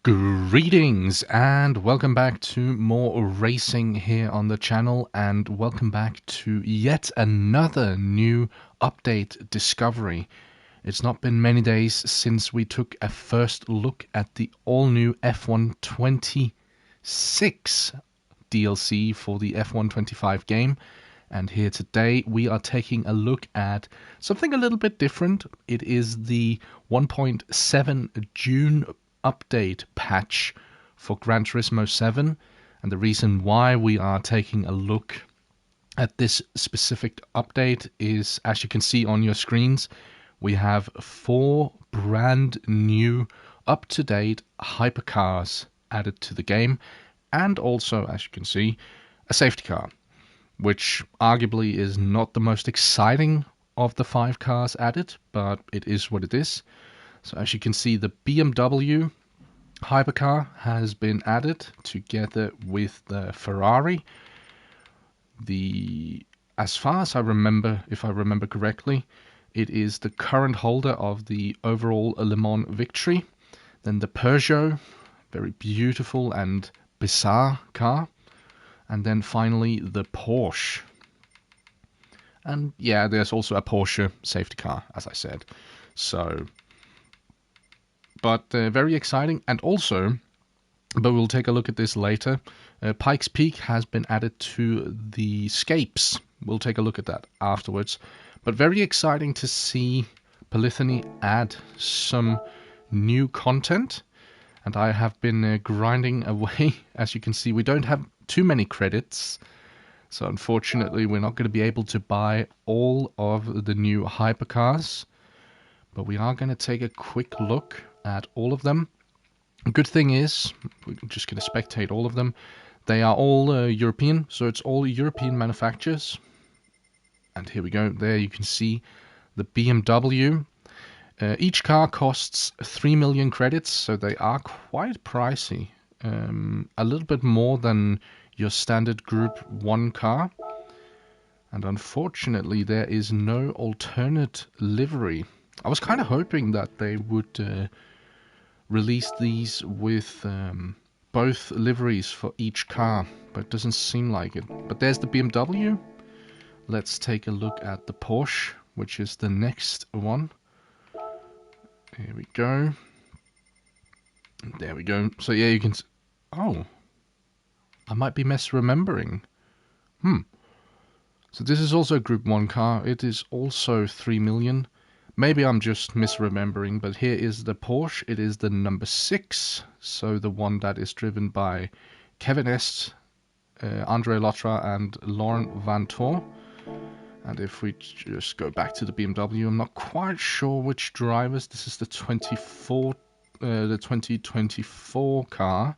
Greetings and welcome back to more racing here on the channel, and welcome back to yet another new update discovery. It's not been many days since we took a first look at the all-new F126 DLC for the F125 game, and here today we are taking a look at something a little bit different. It is the 1.7 June update patch for Gran Turismo 7, and the reason why we are taking a look at this specific update is, as you can see on your screens, we have 4 brand new up-to-date hypercars added to the game, and also, as you can see, a safety car, which arguably is not the most exciting of the 5 cars added, but it is what it is. So as you can see, the BMW Hypercar has been added together with the Ferrari. As far as I remember, if I remember correctly, it is the current holder of the overall Le Mans victory. Then the Peugeot, very beautiful and bizarre car. And then finally the Porsche. And yeah, there's also a Porsche safety car, as I said. So, but very exciting. And also, but we'll take a look at this later, Pikes Peak has been added to the Scapes. We'll take a look at that afterwards. But very exciting to see Polyphony add some new content. And I have been grinding away. As you can see, we don't have too many credits. So unfortunately, we're not going to be able to buy all of the new hypercars. But we are going to take a quick look at all of them. The good thing is, we're just going to spectate all of them. They are all European, so it's all European manufacturers. And here we go. There you can see the BMW. Each car costs 3 million credits, so they are quite pricey. A little bit more than your standard Group 1 car. And unfortunately, there is no alternate livery. I was kind of hoping that they would release these with both liveries for each car, but it doesn't seem like it. But there's the BMW. Let's take a look at the Porsche, which is the next one. Here we go. There we go. So yeah, you can... Oh. I might be misremembering. So this is also a Group 1 car. It is also 3 million. Maybe I'm just misremembering, but here is the Porsche. It is the number 6. So the one that is driven by Kevin Est, Andre Lotra and Laurent Vantor. And if we just go back to the BMW, I'm not quite sure which drivers. This is the 2024 car.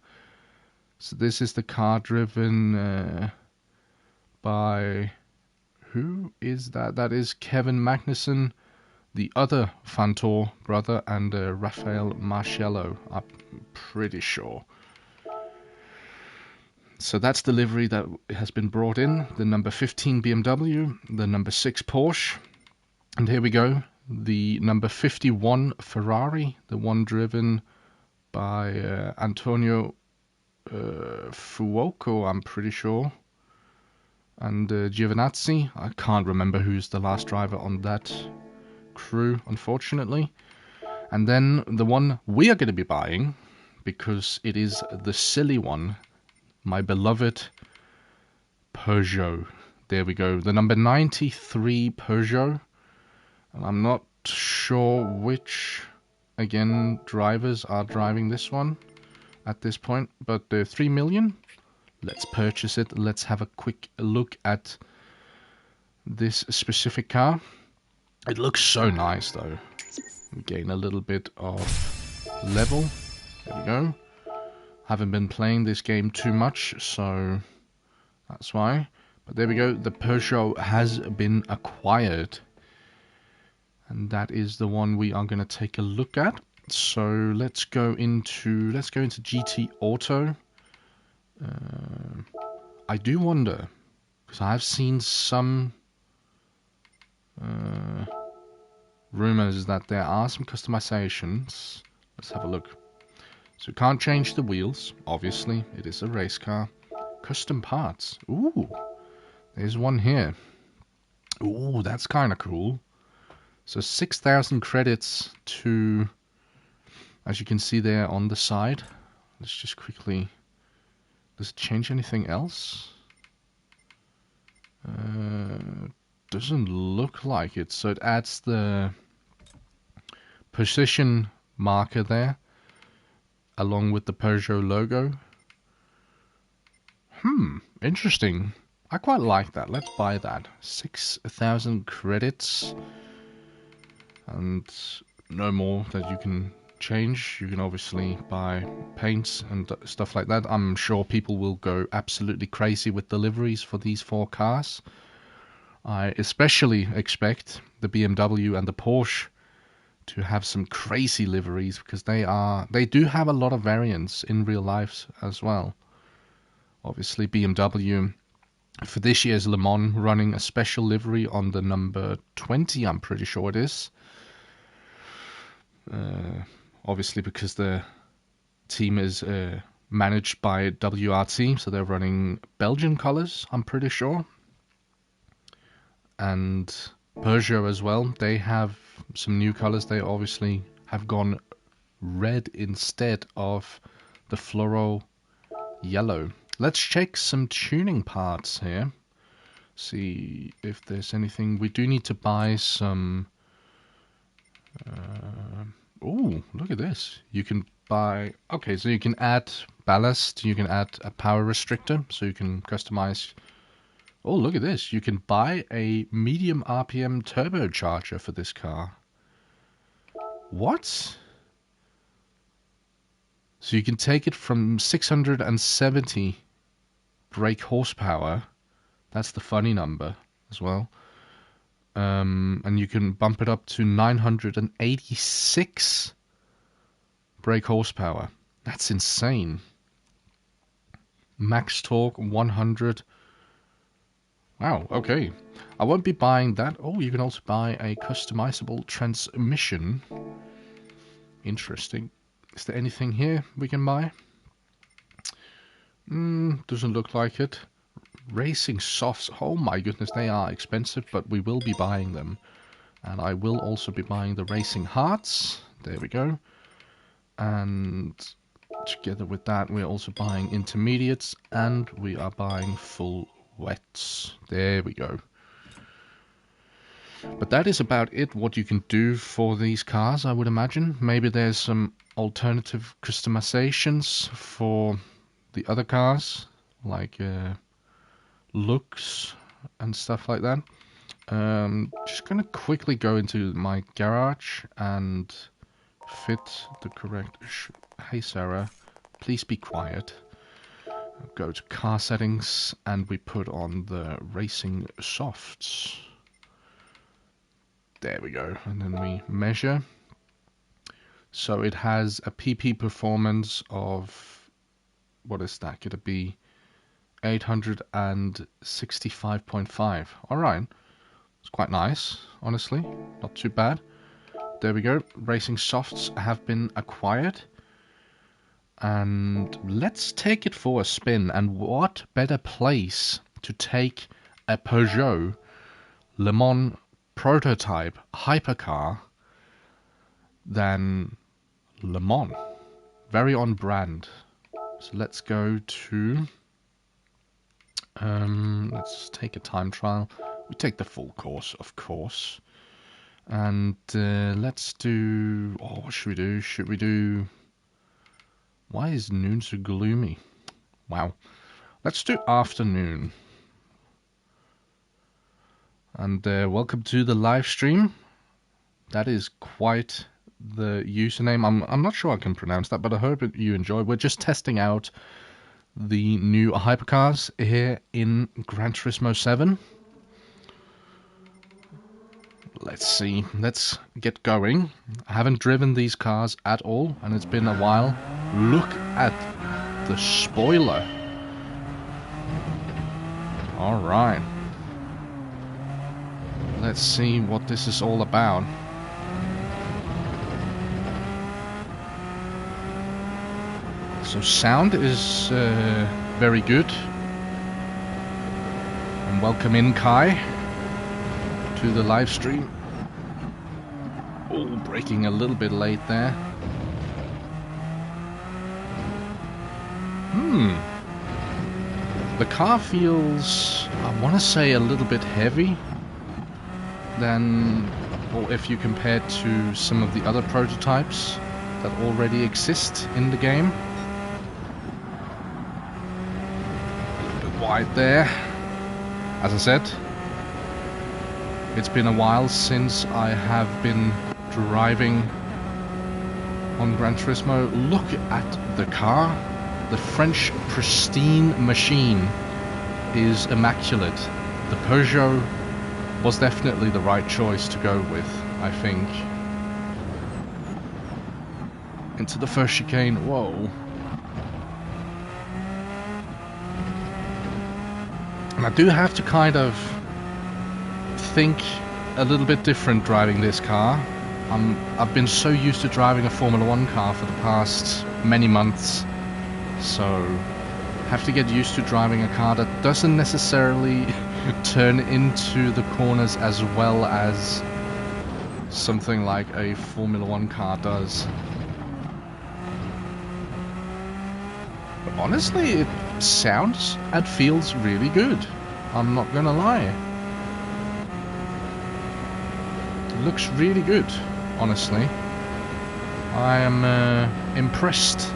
So this is the car driven by... Who is that? That is Kevin Magnussen, the other Vantor brother, and Rafael Marcello, I'm pretty sure. So that's the livery that has been brought in. The number 15 BMW, the number 6 Porsche. And here we go. The number 51 Ferrari, the one driven by Antonio Fuoco, I'm pretty sure. And Giovinazzi. I can't remember who's the last driver on that crew, unfortunately. And then the one we are going to be buying, because it is the silly one, my beloved Peugeot. There we go. The number 93 Peugeot. And I'm not sure which, again, drivers are driving this one at this point. But 3 million. Let's purchase it. Let's have a quick look at this specific car. It looks so nice, though. We gain a little bit of level. There we go. Haven't been playing this game too much, so that's why. But there we go. The Peugeot has been acquired. And that is the one we are going to take a look at. So let's go into GT Auto. I do wonder, because I've seen some rumors that there are some customizations. Let's have a look. So can't change the wheels, obviously. It is a race car. Custom parts. Ooh, there's one here. Ooh, that's kind of cool. So 6,000 credits to, as you can see there on the side. Let's just quickly... Does it change anything else? Doesn't look like it. So it adds the position marker there, along with the Peugeot logo. Interesting. I quite like that. Let's buy that. 6,000 credits. And no more that you can change. You can obviously buy paints and stuff like that. I'm sure people will go absolutely crazy with deliveries for these 4 cars. I especially expect the BMW and the Porsche to have some crazy liveries, because they do have a lot of variants in real life as well. Obviously BMW for this year's Le Mans running a special livery on the number 20, I'm pretty sure it is. Obviously because the team is managed by WRT, so they're running Belgian colors, I'm pretty sure. And Peugeot as well, they have some new colors. They obviously have gone red instead of the fluoro yellow. Let's check some tuning parts here. See if there's anything. We do need to buy some... oh, look at this. You can buy... Okay, so you can add ballast. You can add a power restrictor. So you can customize... Oh, look at this. You can buy a medium RPM turbocharger for this car. What? So you can take it from 670 brake horsepower. That's the funny number as well. And you can bump it up to 986 brake horsepower. That's insane. Max torque 100. Wow, okay. I won't be buying that. Oh, you can also buy a customizable transmission. Interesting. Is there anything here we can buy? Doesn't look like it. Racing softs. Oh my goodness, they are expensive, but we will be buying them. And I will also be buying the racing hearts. There we go. And together with that, we're also buying intermediates, and we are buying full wets. There we go. But that is about it, what you can do for these cars, I would imagine. Maybe there's some alternative customizations for the other cars, like looks and stuff like that. Just gonna quickly go into my garage and fit the correct... Hey Sarah, please be quiet. Go to car settings and we put on the racing softs. There we go. And then we measure. So it has a PP performance of, what is that? Could it be 865.5? Alright. It's quite nice, honestly. Not too bad. There we go. Racing softs have been acquired. And let's take it for a spin. And what better place to take a Peugeot Le Mans prototype hypercar than Le Mans. Very on brand. So let's go to... let's take a time trial. We take the full course, of course. And let's do... Oh, what should we do? Should we do... Why is noon so gloomy? Wow. Let's do afternoon. And welcome to the live stream. That is quite the username. I'm not sure I can pronounce that, but I hope you enjoy. We're just testing out the new hypercars here in Gran Turismo 7. Let's see. Let's get going. I haven't driven these cars at all, and it's been a while. Look at the spoiler. Alright. Let's see what this is all about. So sound is very good. And welcome in, Kai, to the live stream. Oh, braking a little bit late there. The car feels, I want to say, a little bit heavy than, or if you compare to some of the other prototypes that already exist in the game. A little bit wide there. As I said, it's been a while since I have been driving on Gran Turismo. Look at the car. The French pristine machine is immaculate. The Peugeot was definitely the right choice to go with, I think. Into the first chicane. Whoa. And I do have to kind of think a little bit different driving this car. I've been so used to driving a Formula 1 car for the past many months. So, have to get used to driving a car that doesn't necessarily turn into the corners as well as something like a Formula 1 car does. But honestly, it sounds and feels really good. I'm not gonna lie. It looks really good, honestly. I am impressed.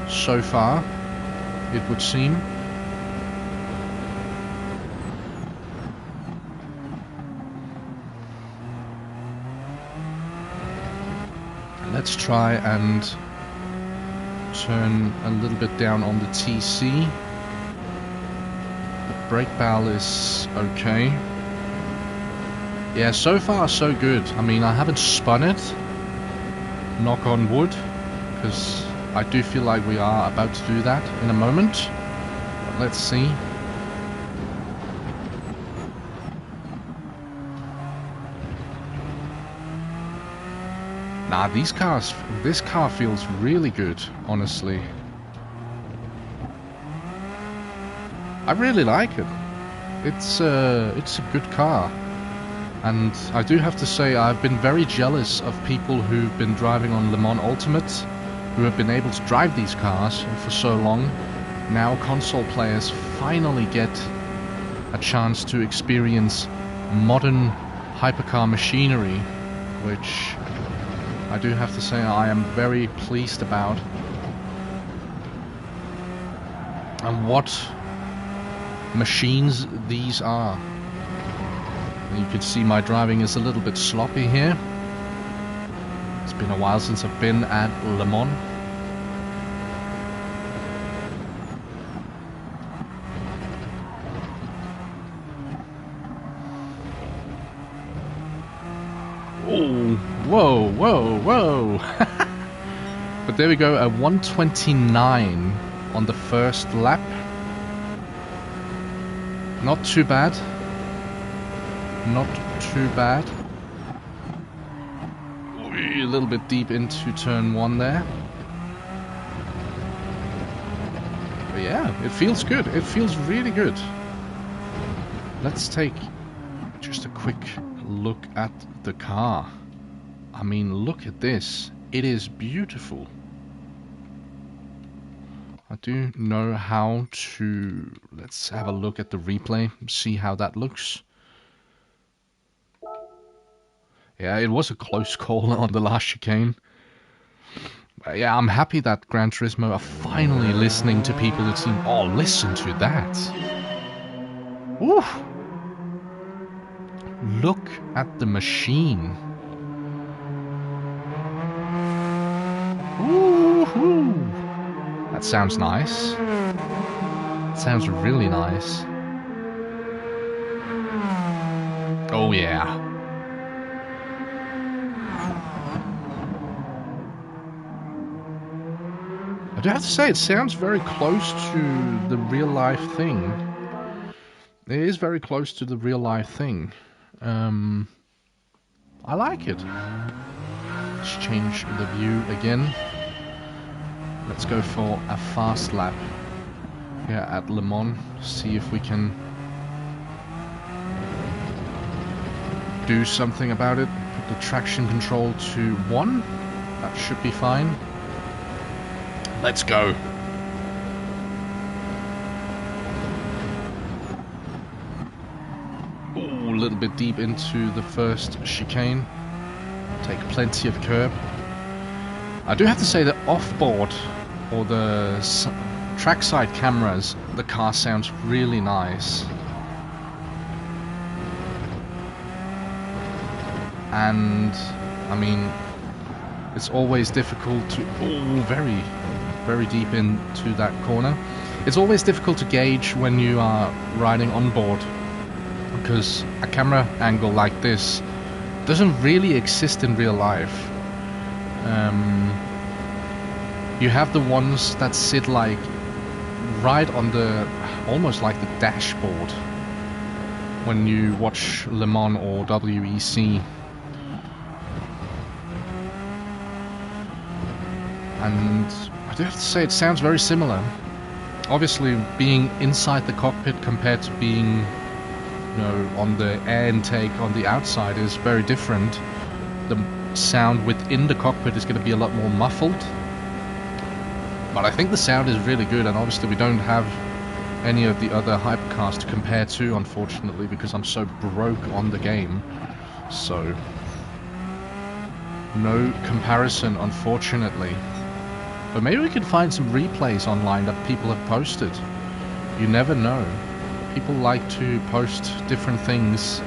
So far, it would seem. Let's try and turn a little bit down on the TC. The brake barrel is okay. Yeah, so far so good. I mean, I haven't spun it, knock on wood, because I do feel like we are about to do that in a moment. But let's see. Nah, this car feels really good, honestly. I really like it. It's a good car. And I do have to say, I've been very jealous of people who've been driving on Le Mans Ultimate, who have been able to drive these cars for so long. Now console players finally get a chance to experience modern hypercar machinery, which I do have to say I am very pleased about. And what machines these are. And you can see my driving is a little bit sloppy here. It's been a while since I've been at Le Mans. Oh, whoa, whoa, whoa. But there we go, a 129 on the first lap. Not too bad. Not too bad. A little bit deep into turn 1 there. But yeah, it feels good. It feels really good. Let's take just a quick look at the car. I mean, look at this. It is beautiful. I do know how to... Let's have a look at the replay, see how that looks. Yeah, it was a close call on the last chicane. But yeah, I'm happy that Gran Turismo are finally listening to people that seem... Oh, listen to that. Ooh. Look at the machine. Woohoo! That sounds nice. That sounds really nice. Oh yeah. I do have to say, it sounds very close to the real life thing. It is very close to the real life thing. I like it. Let's change the view again. Let's go for a fast lap here at Le Mans. See if we can do something about it. Put the traction control to 1. That should be fine. Let's go. Ooh, a little bit deep into the first chicane. Take plenty of curb. I do have to say that off-board, or the trackside cameras, the car sounds really nice. And, I mean, it's always difficult to... Oh, very, very deep into that corner. It's always difficult to gauge when you are riding on board, because a camera angle like this doesn't really exist in real life. You have the ones that sit like right on the, almost like the dashboard when you watch Le Mans or WEC. And I do have to say, it sounds very similar. Obviously, being inside the cockpit compared to being, you know, on the air intake on the outside is very different. The sound within the cockpit is going to be a lot more muffled. But I think the sound is really good, and obviously we don't have any of the other hypercars to compare to, unfortunately, because I'm so broke on the game. So, no comparison, unfortunately. But maybe we can find some replays online that people have posted. You never know. People like to post different things.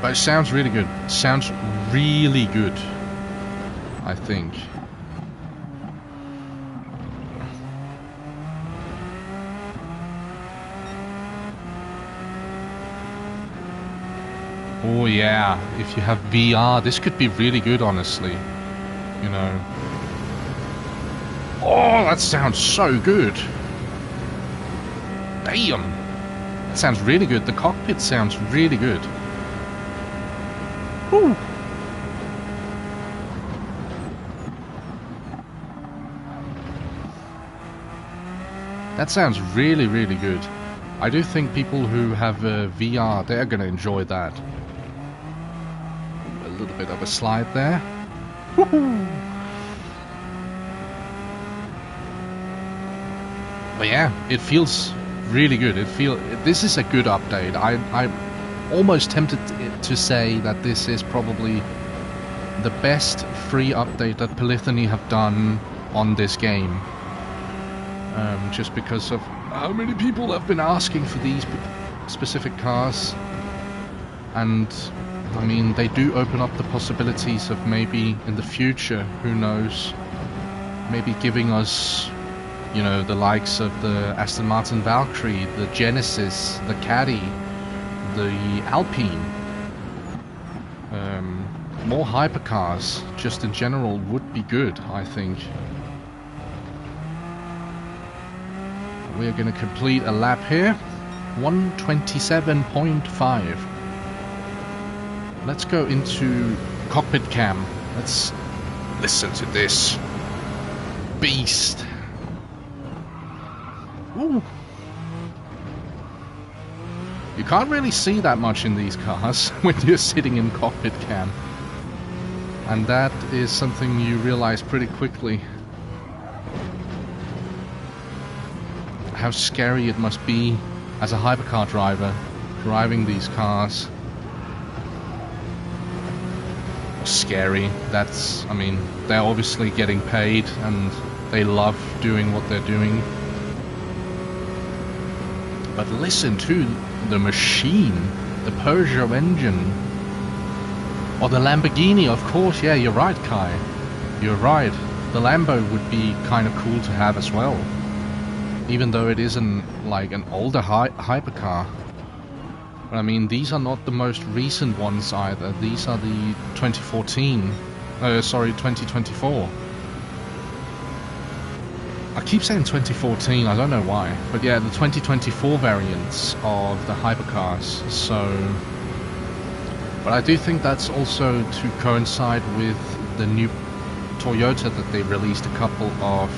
But it sounds really good. It sounds really good, I think. Oh yeah, if you have VR, this could be really good, honestly. You know. Oh, that sounds so good. Damn. That sounds really good. The cockpit sounds really good. Woo. That sounds really, really good. I do think people who have VR, they're going to enjoy that. A little bit of a slide there. Woohoo! But yeah, it feels really good. This is a good update. I'm almost tempted to say that this is probably the best free update that Polyphony have done on this game. Just because of how many people have been asking for these specific cars. And I mean, they do open up the possibilities of maybe in the future, who knows, maybe giving us, you know, the likes of the Aston Martin Valkyrie, the Genesis, the Caddy, the Alpine. More hypercars, just in general, would be good, I think. We are going to complete a lap here. 127.5. Let's go into cockpit cam. Let's listen to this beast. Ooh. You can't really see that much in these cars when you're sitting in cockpit cam. And that is something you realize pretty quickly. How scary it must be as a hypercar driver driving these cars. Scary. That's, I mean, they're obviously getting paid and they love doing what they're doing. But listen to the machine, the Peugeot engine. Or the Lamborghini, of course. Yeah, you're right, Kai. You're right. The Lambo would be kind of cool to have as well. Even though it isn't like an older hypercar. But I mean, these are not the most recent ones either. These are the 2024. I keep saying 2014, I don't know why. But yeah, the 2024 variants of the hypercars. So, but I do think that's also to coincide with the new Toyota that they released a couple of,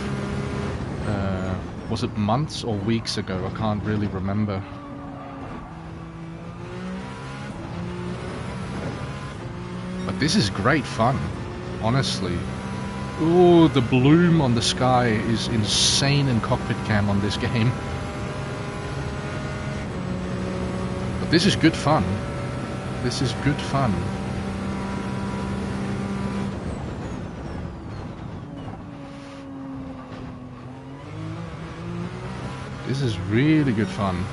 was it months or weeks ago? I can't really remember. But this is great fun, honestly. Oh, the bloom on the sky is insane in cockpit cam on this game. But this is good fun. This is good fun. This is really good fun.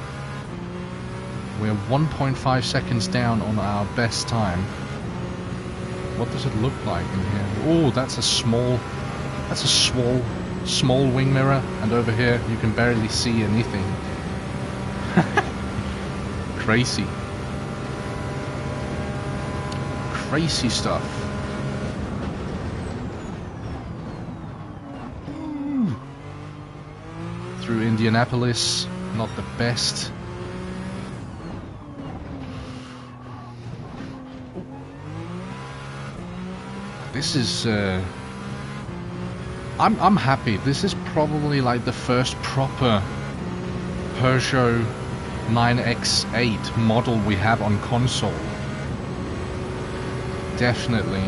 We're 1.5 seconds down on our best time. What does it look like in here? Oh, that's a small wing mirror, and over here you can barely see anything. Crazy. Crazy stuff. Through Indianapolis, not the best. This is I'm happy. This is probably like the first proper Peugeot 9X8 model we have on console. Definitely.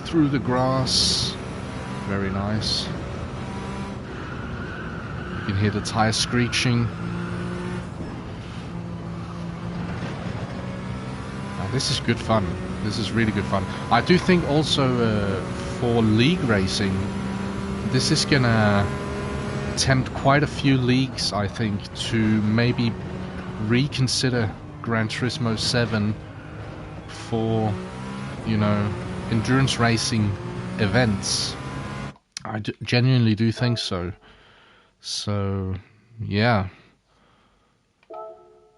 Through the grass. Very nice. You can hear the tires screeching. Now, this is good fun. This is really good fun. I do think also for league racing, this is gonna tempt quite a few leagues, I think, to maybe reconsider Gran Turismo 7 for, you know, endurance racing events. I genuinely do think so. So, yeah.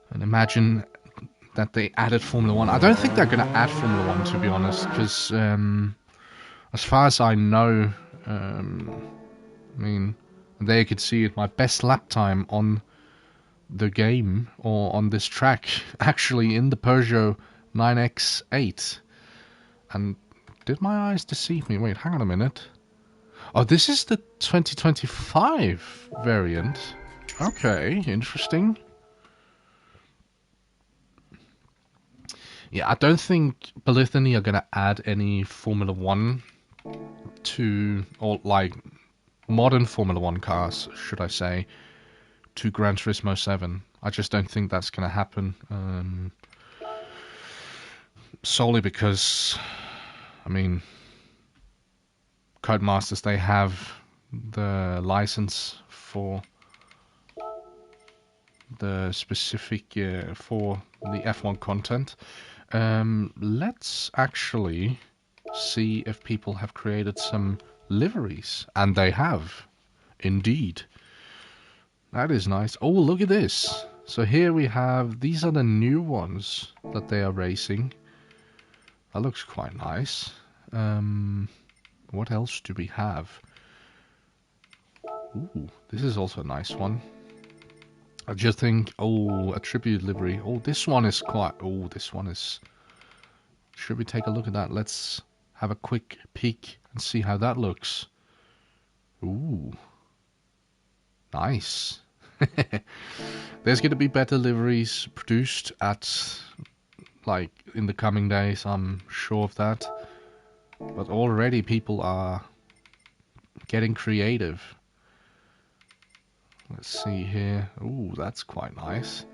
And imagine that they added Formula 1. I don't think they're going to add Formula 1, to be honest, because as far as I know, I mean, there you could see it, my best lap time on the game, or on this track, actually in the Peugeot 9X8. And did my eyes deceive me? Wait, hang on a minute. Oh, this is the 2025 variant. Okay, interesting. Yeah, I don't think Polythony are gonna add any Formula 1 to, or like modern Formula 1 cars, should I say, to Gran Turismo 7. I just don't think that's gonna happen. Solely because, I mean, Codemasters, they have the license for the specific for the F1 content. Let's actually see if people have created some liveries, and they have, indeed. That is nice. Oh, look at this. So here we have, these are the new ones that they are racing. That looks quite nice. What else do we have? Ooh, this is also a nice one. I just think, oh, attribute livery. Oh, this one is quite, oh, this one is... Should we take a look at that? Let's have a quick peek and see how that looks. Ooh. Nice. There's going to be better liveries produced at, like, in the coming days, I'm sure of that. But already people are getting creative. Let's see here. Ooh, that's quite nice.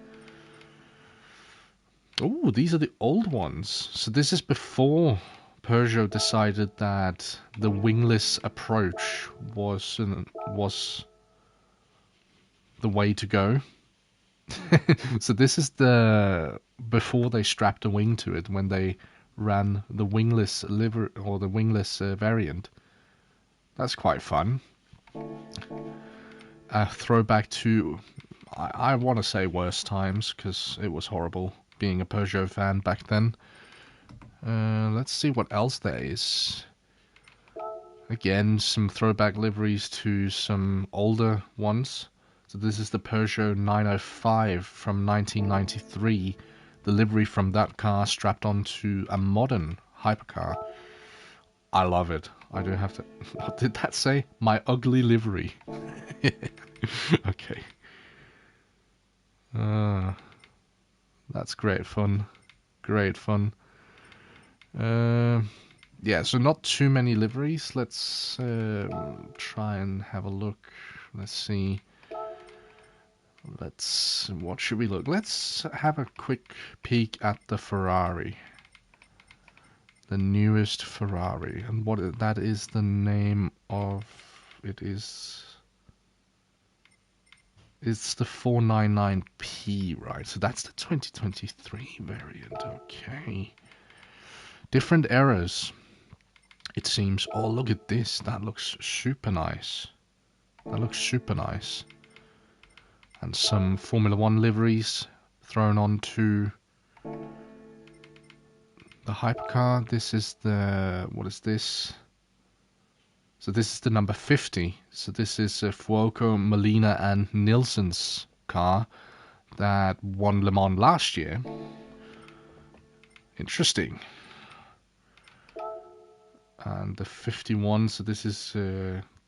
Ooh, these are the old ones. So this is before Peugeot decided that the wingless approach was the way to go. So this is the before they strapped a wing to it, when they ran the wingless liver or the wingless variant. That's quite fun. A throwback to, I want to say, worse times, because it was horrible being a Peugeot fan back then. Let's see what else there is. Again, some throwback liveries to some older ones. So this is the Peugeot 905 from 1993. The livery from that car strapped onto a modern hypercar. I love it. I do have to... What did that say? My ugly livery. Okay. That's great fun. Great fun. Yeah, so not too many liveries. Let's try and have a look. Let's see. What should we look? Let's have a quick peek at the Ferrari. The newest Ferrari. And what that is the name of it is... It's the 499P, right? So that's the 2023 variant. Okay. Different eras, it seems. Oh, look at this. That looks super nice. That looks super nice. And some Formula 1 liveries thrown onto the hypercar. This is the... What is this? So this is the number 50. So this is Fuoco, Molina and Nilsson's car that won Le Mans last year. Interesting. And the 51, so this is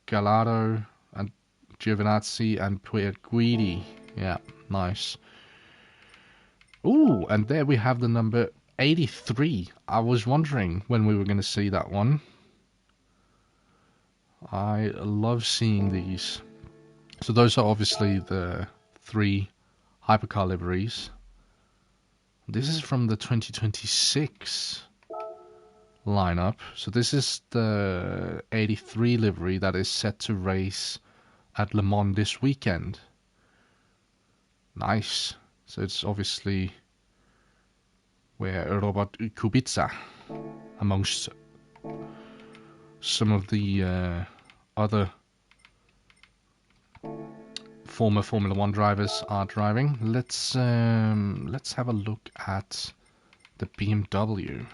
Gallardo and Giovinazzi and Guidi. Yeah, nice. Ooh, and there we have the number 83. I was wondering when we were going to see that one. I love seeing these. So those are obviously the 3 hypercar liveries. This is from the 2026 lineup. So this is the 83 livery that is set to race at Le Mans this weekend. Nice. So it's obviously where Robert Kubica, amongst some of the other former Formula 1 drivers, are driving. Let's have a look at the BMW.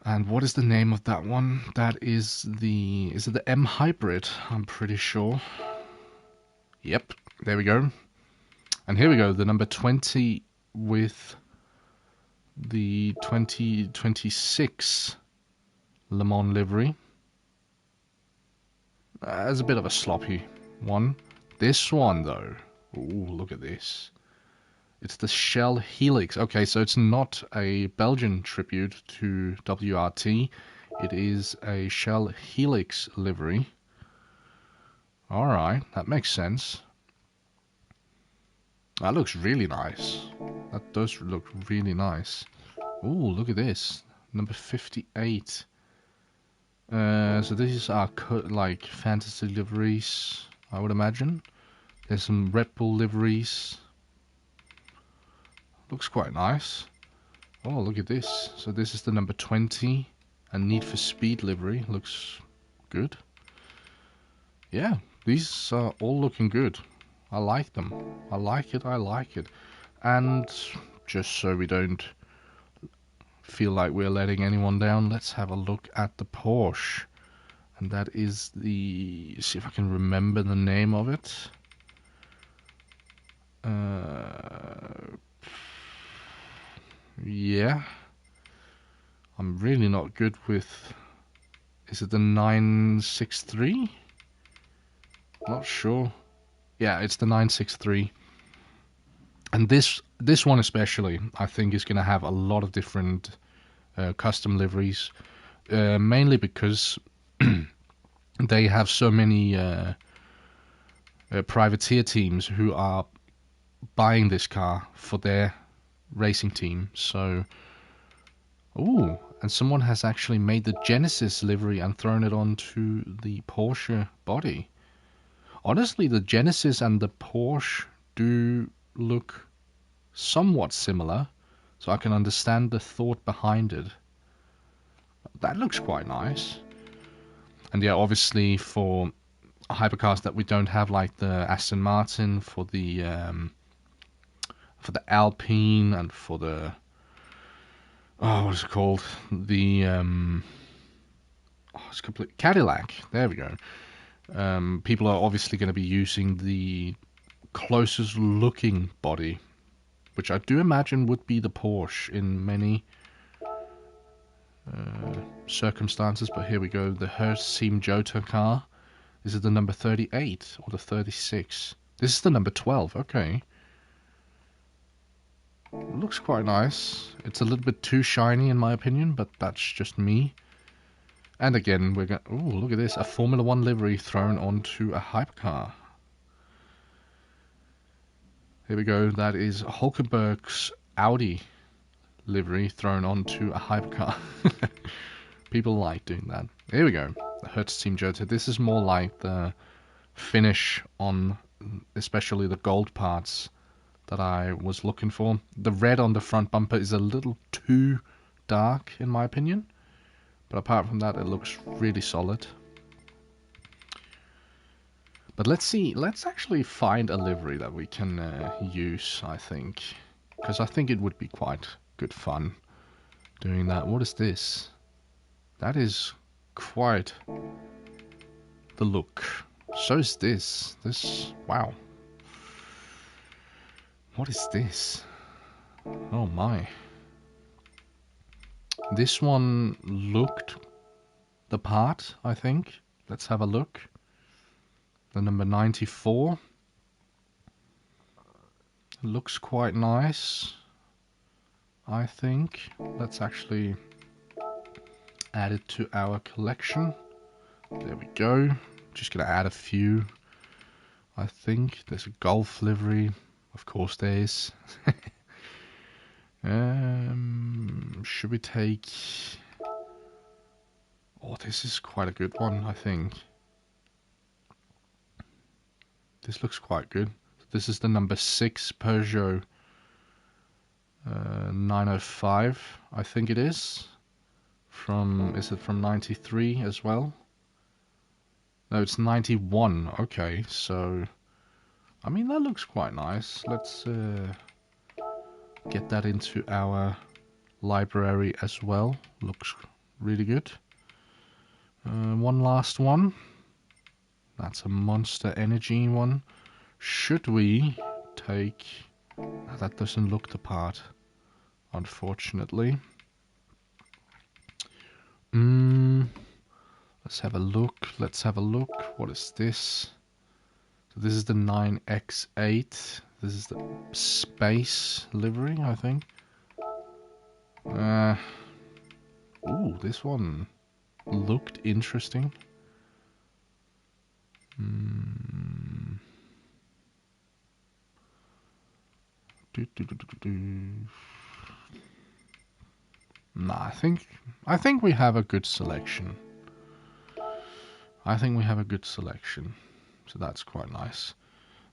And what is the name of that one? That is the... Is it the M Hybrid? I'm pretty sure. Yep, there we go. And here we go, the number 20 with the 2026 Le Mans livery. That's a bit of a sloppy one. This one, though. Ooh, look at this. It's the Shell Helix. Okay, so it's not a Belgian tribute to WRT. It is a Shell Helix livery. Alright, that makes sense. That looks really nice. That does look really nice. Ooh, look at this. Number 58. So these are like fantasy liveries, I would imagine. There's some Red Bull liveries. Looks quite nice. Oh, look at this. So this is the number 20. And Need for Speed livery. Looks good. Yeah, these are all looking good. I like them. I like it, I like it. And just so we don't feel like we're letting anyone down, let's have a look at the Porsche. And that is the... See if I can remember the name of it. Yeah. I'm really not good with... Is it the 963? Not sure. Yeah, it's the 963. And this one especially, I think, is going to have a lot of different custom liveries. Mainly because they have so many privateer teams who are buying this car for their racing team. So, ooh, and someone has actually made the Genesis livery and thrown it onto the Porsche body. Honestly, the Genesis and the Porsche do look somewhat similar, so I can understand the thought behind it. That looks quite nice. And yeah, obviously for hypercars that we don't have, like the Aston Martin, for the Alpine, and for the what is it called? The it's complete Cadillac. There we go. People are obviously going to be using the closest looking body, which I do imagine would be the Porsche in many circumstances. But here we go, the recived car. Is it the number 38 or the 36? This is the number 12, okay. Looks quite nice. It's a little bit too shiny in my opinion, but that's just me. And again, we're going. Oh, look at this! A Formula One livery thrown onto a hypercar. Here we go. That is Hulkenberg's Audi livery thrown onto a hypercar. People like doing that. Here we go. The Hertz Team Jota. This is more like the finish on, especially the gold parts that I was looking for. The red on the front bumper is a little too dark in my opinion, but apart from that it looks really solid. But let's actually find a livery that we can use, I think, because I think it would be quite good fun doing that. What is this? That is quite the look. So is this. Wow. What is this? Oh my. This one looked the part, I think. Let's have a look. The number 94. Looks quite nice, I think. Let's actually add it to our collection. There we go. Just gonna add a few. I think there's a Golf livery. Of course there is. Should we take... Oh, this is quite a good one, I think. This looks quite good. This is the number 6 Peugeot 905, I think it is. Is it from 93 as well? No, it's 91. Okay, so... I mean, that looks quite nice. Let's get that into our library as well. Looks really good. One last one. That's a Monster Energy one. Should we take... That doesn't look the part, unfortunately. Let's have a look. What is this? So this is the 9X8. This is the space livery, I think. Ooh, this one looked interesting. Nah, I think we have a good selection. So that's quite nice.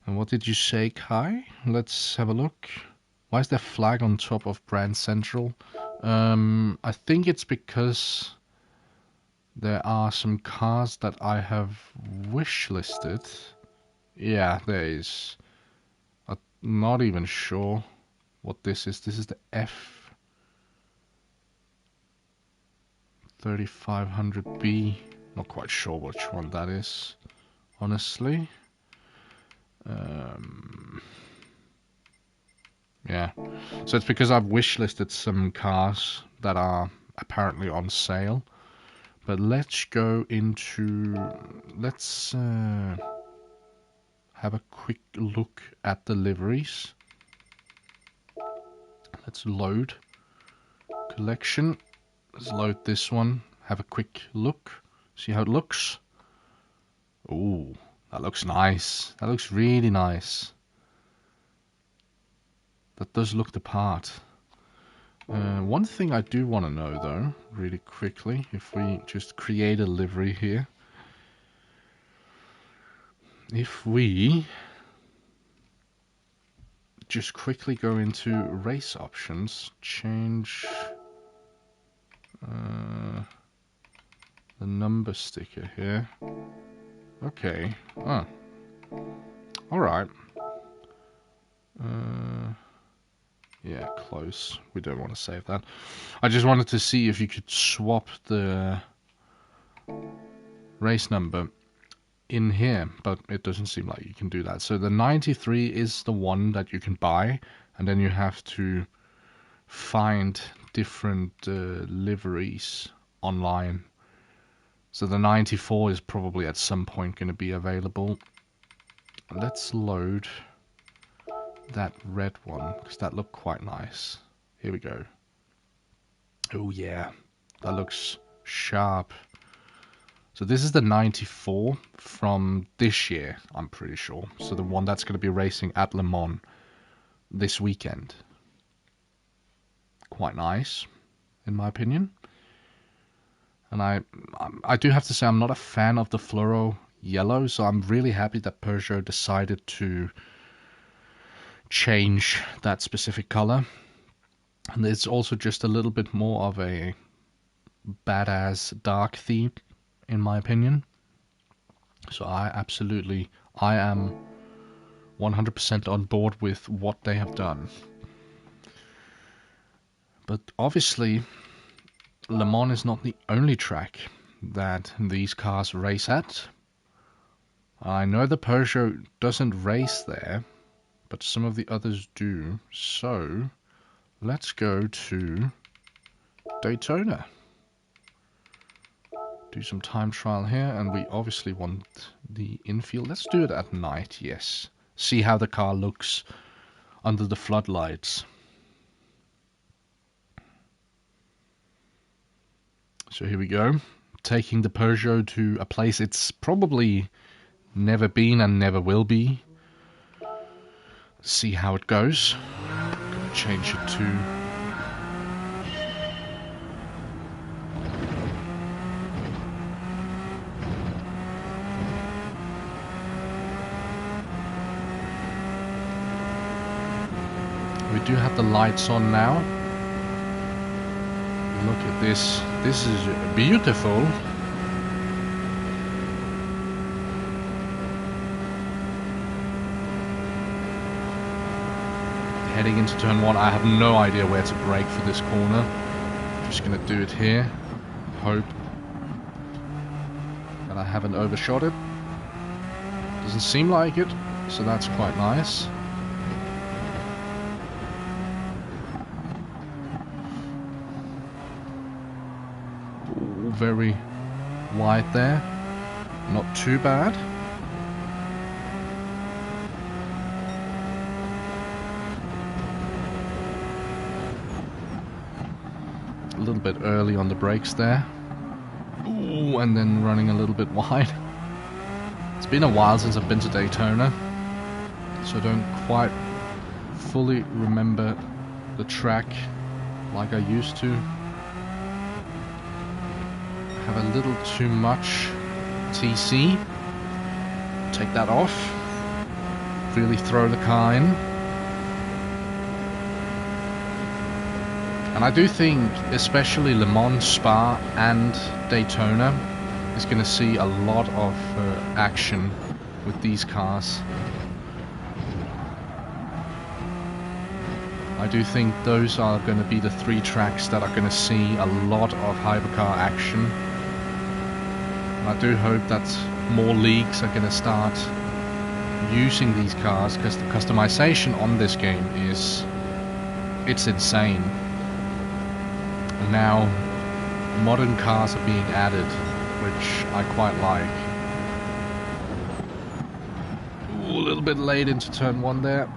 And what did you say, Kai? Let's have a look. Why is there a flag on top of Brand Central? I think it's because there are some cars that I have wish listed. Yeah, there is. I'm not even sure what this is. This is the F3500B. Not quite sure which one that is, honestly. Yeah, so it's because I've wish listed some cars that are apparently on sale. But let's go into... Let's have a quick look at the liveries. Let's load collection. Let's load this one. Have a quick look. See how it looks. Ooh, that looks nice. That looks really nice. That does look the part. One thing I do want to know though, really quickly, if we just create a livery here. If we just quickly go into race options, change the number sticker here. Okay. Oh. Alright. Yeah, close. We don't want to save that. I just wanted to see if you could swap the race number. in here, but it doesn't seem like you can do that. So the 93 is the one that you can buy, and then you have to find different liveries online. So the 94 is probably at some point going to be available. Let's load that red one, because that looked quite nice. Here we go. Oh yeah, that looks sharp. So this is the 94 from this year, I'm pretty sure. So the one that's going to be racing at Le Mans this weekend. Quite nice, in my opinion. And I do have to say I'm not a fan of the fluoro yellow, so I'm really happy that Peugeot decided to change that specific color. And it's also just a little bit more of a badass dark theme, in my opinion. So I am 100% on board with what they have done. But obviously, Le Mans is not the only track that these cars race at. I know the Peugeot doesn't race there, but some of the others do. So let's go to Daytona. Do some time trial here, and we obviously want the infield. Let's do it at night, yes. See how the car looks under the floodlights. So here we go, taking the Peugeot to a place it's probably never been and never will be. See how it goes. I'm gonna change it to we do have the lights on now. Look at this. This is beautiful. Heading into turn 1, I have no idea where to brake for this corner. Just gonna do it here. Hope that I haven't overshot it. Doesn't seem like it, so that's quite nice. Very wide there, not too bad. A little bit early on the brakes there. Ooh, and then running a little bit wide. It's been a while since I've been to Daytona, so I don't quite fully remember the track like I used to. Have a little too much TC. Take that off. Really throw the car in. And I do think, especially Le Mans, Spa and Daytona, is going to see a lot of action with these cars. I do think those are going to be the 3 tracks that are going to see a lot of hypercar action. I do hope that more leagues are going to start using these cars, because the customization on this game it's insane. And now modern cars are being added, which I quite like. Ooh, a little bit late into turn 1 there.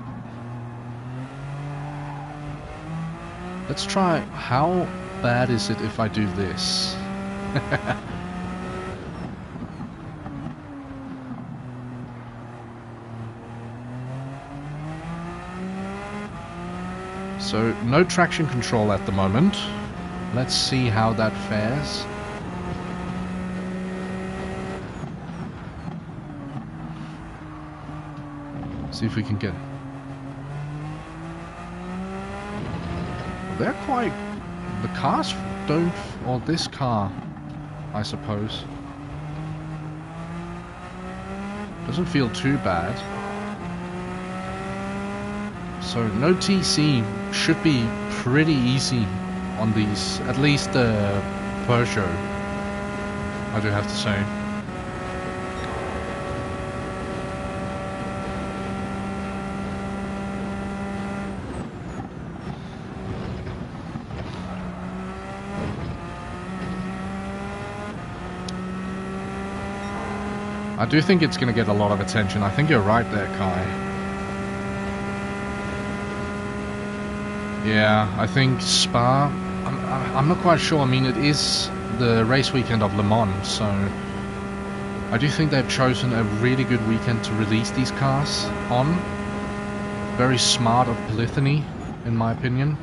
Let's try, how bad is it if I do this? So, no traction control at the moment. Let's see how that fares. See if we can get... They're quite... The cars don't... Or this car, I suppose. Doesn't feel too bad. So no TC should be pretty easy on these, at least the Peugeot, I do have to say. I do think it's going to get a lot of attention. I think you're right there, Kai. Yeah, I think Spa, I'm not quite sure. I mean, it is the race weekend of Le Mans, so I do think they've chosen a really good weekend to release these cars on. Very smart of Polythony, in my opinion.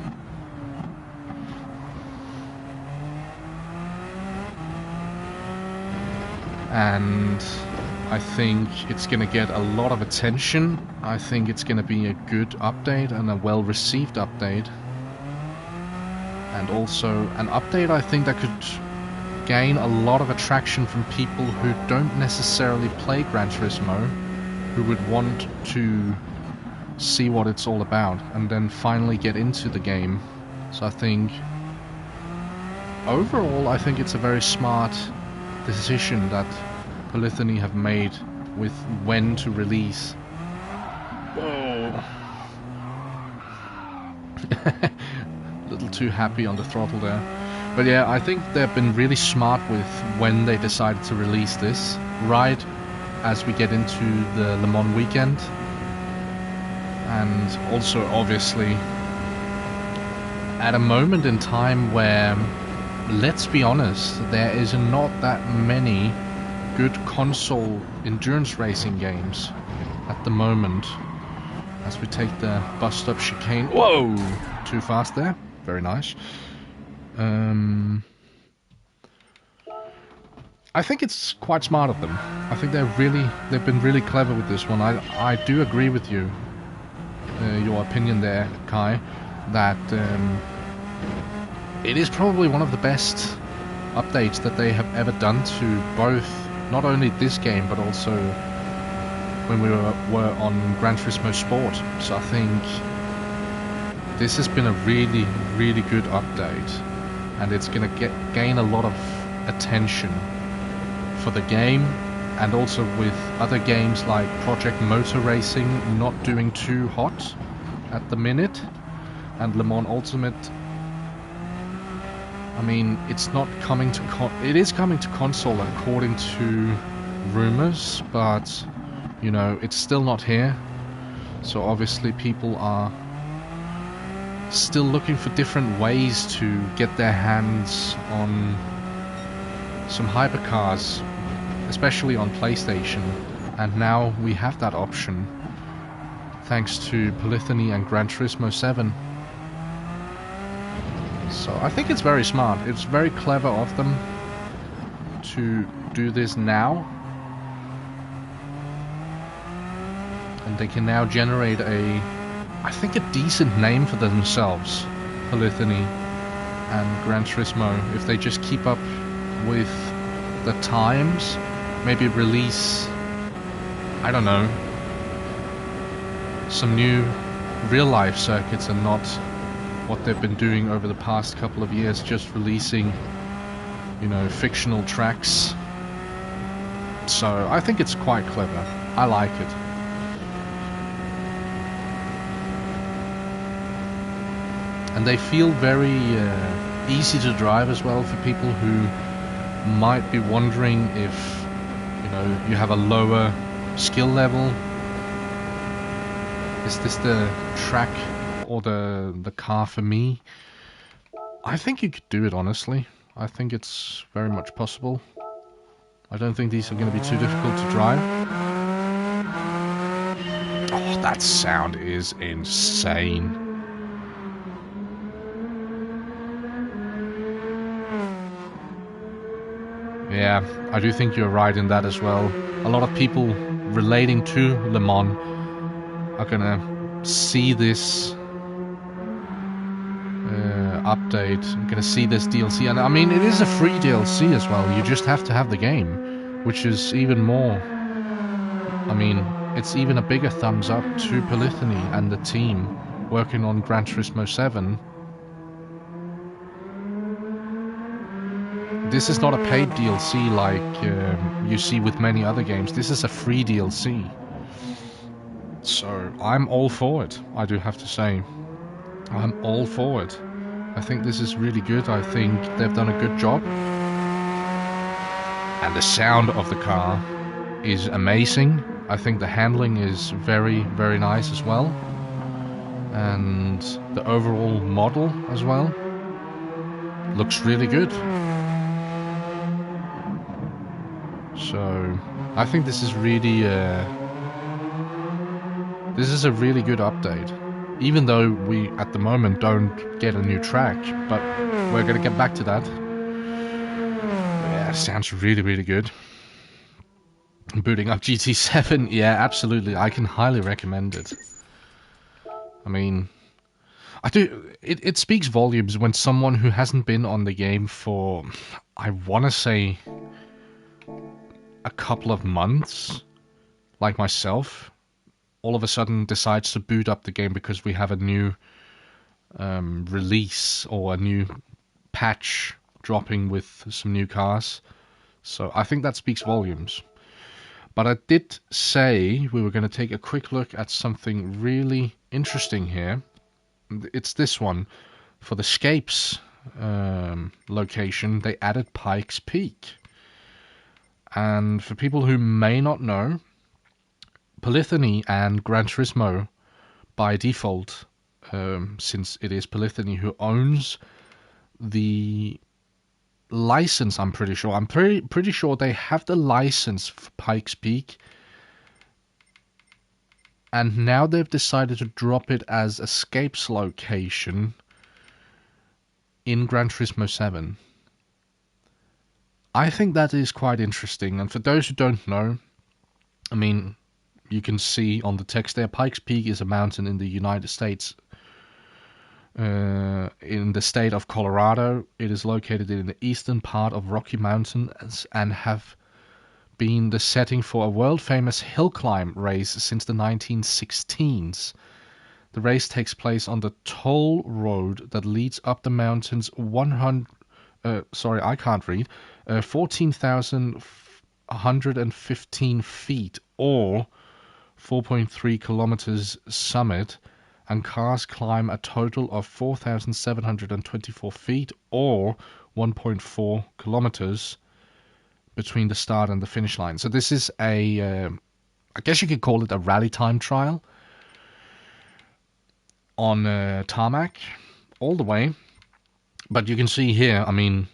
And I think it's going to get a lot of attention. I think it's going to be a good update and a well-received update. And also an update I think that could gain a lot of attraction from people who don't necessarily play Gran Turismo, who would want to see what it's all about and then finally get into the game. So I think overall I think it's a very smart decision that Polythony have made with when to release. Whoa. A little too happy on the throttle there. But yeah, I think they've been really smart with when they decided to release this, right as we get into the Le Mans weekend. And also obviously at a moment in time where, let's be honest, there is not that many good console endurance racing games at the moment. As we take the bus stop chicane. Whoa! Too fast there. Very nice. I think it's quite smart of them. I think they've been really clever with this one. I do agree with you, your opinion there, Kai, that it is probably one of the best updates that they have ever done to both, not only this game, but also when we were on Gran Turismo Sport. So I think this has been a really, really good update, and it's going to gain a lot of attention for the game, and also with other games like Project Motor Racing not doing too hot at the minute, and Le Mans Ultimate. I mean, it's not coming to it is coming to console according to rumors, but you know, it's still not here. So obviously people are still looking for different ways to get their hands on some hypercars, especially on PlayStation, and now we have that option thanks to Polythony and Gran Turismo 7. So I think it's very smart. It's very clever of them to do this now, and they can now generate I think a decent name for themselves, Polythony and Gran Turismo, if they just keep up with the times. Maybe release, I don't know, some new real life circuits and not what they've been doing over the past couple of years, just releasing, you know, fictional tracks. So I think it's quite clever. I like it. And they feel very easy to drive as well for people who might be wondering if, you know, you have a lower skill level. Is this the track or the car for me? I think you could do it, honestly. I think it's very much possible. I don't think these are going to be too difficult to drive. Oh, that sound is insane. Yeah, I do think you're right in that as well. A lot of people relating to Le Mans are gonna see this update, gonna see this DLC, and I mean, it is a free DLC as well. You just have to have the game, which is even more, I mean, it's even a bigger thumbs up to Polythony and the team working on Gran Turismo 7. This is not a paid DLC like you see with many other games. This is a free DLC. So I'm all for it, I do have to say. I'm all for it. I think this is really good. I think they've done a good job. And the sound of the car is amazing. I think the handling is very, very nice as well. And the overall model as well looks really good. So I think this is really this is a really good update. Even though we at the moment don't get a new track, but we're gonna get back to that. Yeah, sounds really, really good. Booting up GT7, yeah, absolutely. I can highly recommend it. I mean, I do. It speaks volumes when someone who hasn't been on the game for, I want to say, a couple of months, like myself, all of a sudden decides to boot up the game because we have a new release or a new patch dropping with some new cars. So I think that speaks volumes. But I did say we were going to take a quick look at something really interesting here. It's this one. For the Scapes location, they added Pikes Peak. And for people who may not know, Polyphony and Gran Turismo, by default, since it is Polyphony who owns the license, I'm pretty sure. I'm pretty sure they have the license for Pikes Peak, and now they've decided to drop it as Escape's location in Gran Turismo 7. I think that is quite interesting, and for those who don't know, I mean, you can see on the text there, Pikes Peak is a mountain in the United States, in the state of Colorado. It is located in the eastern part of Rocky Mountains and have been the setting for a world-famous hill climb race since the 1916s. The race takes place on the toll road that leads up the mountains 14,115 feet or 4.3 kilometers summit, and cars climb a total of 4,724 feet or 1.4 kilometers between the start and the finish line. So this is I guess you could call it a rally time trial on tarmac all the way. But you can see here, I mean,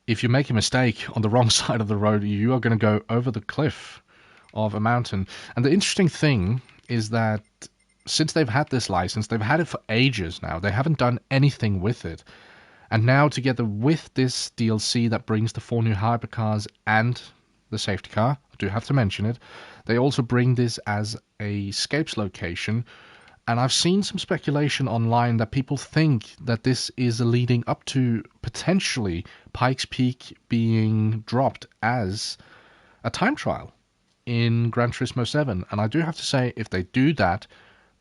if you make a mistake on the wrong side of the road, you are going to go over the cliff of a mountain. And the interesting thing is that since they've had this license, they've had it for ages now. They haven't done anything with it. And now together with this DLC that brings the 4 new hypercars and the safety car, I do have to mention it, they also bring this as a Scapes location. And I've seen some speculation online that people think that this is leading up to potentially Pikes Peak being dropped as a time trial in Gran Turismo 7. And I do have to say, if they do that,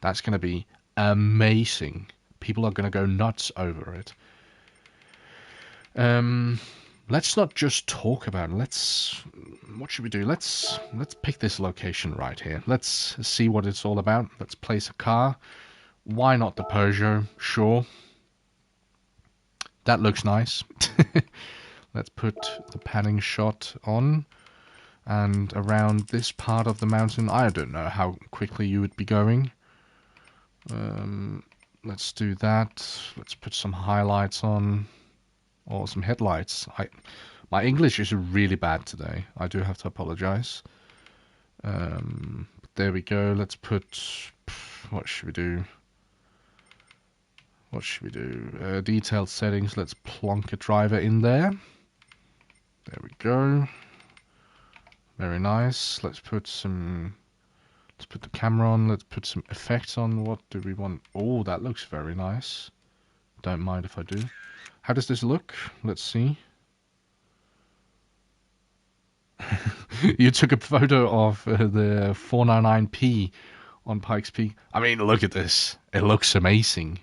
that's going to be amazing. People are going to go nuts over it. Let's not just talk about it. What should we do? Let's pick this location right here. Let's see what it's all about. Let's place a car. Why not the Peugeot? Sure. That looks nice. Let's put the panning shot on. And around this part of the mountain, I don't know how quickly you would be going. Let's do that. Let's put some highlights on. Or some headlights. My English is really bad today. I do have to apologize. There we go. Let's put... What should we do? Detailed settings. Let's plonk a driver in there. There we go. Very nice. Let's put the camera on. Let's put some effects on. What do we want? Oh, that looks very nice. Don't mind if I do. How does this look? Let's see. You took a photo of the 499p on Pikes Peak. I mean, look at this. It looks amazing.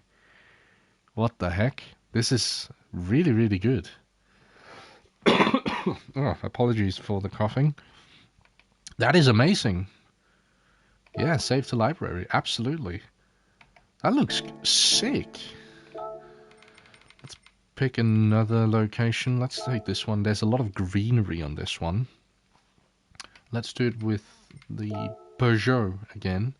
What the heck? This is really, really good. Oh, apologies for the coughing. That is amazing. Yeah, save to library. Absolutely. That looks sick. Pick another location. Let's take this one. There's a lot of greenery on this one. Let's do it with the Peugeot again.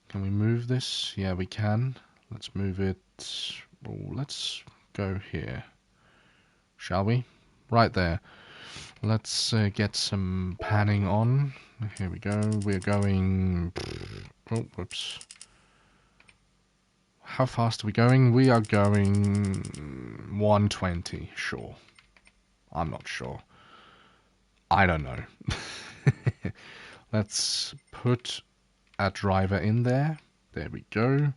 Can we move this? Yeah, we can. Let's move it. Oh, let's go here. Shall we? Right there. Let's get some panning on. Here we go. We're going... Oh, whoops. How fast are we going? We are going 120. Sure. I'm not sure. I don't know. Let's put a driver in there. There we go.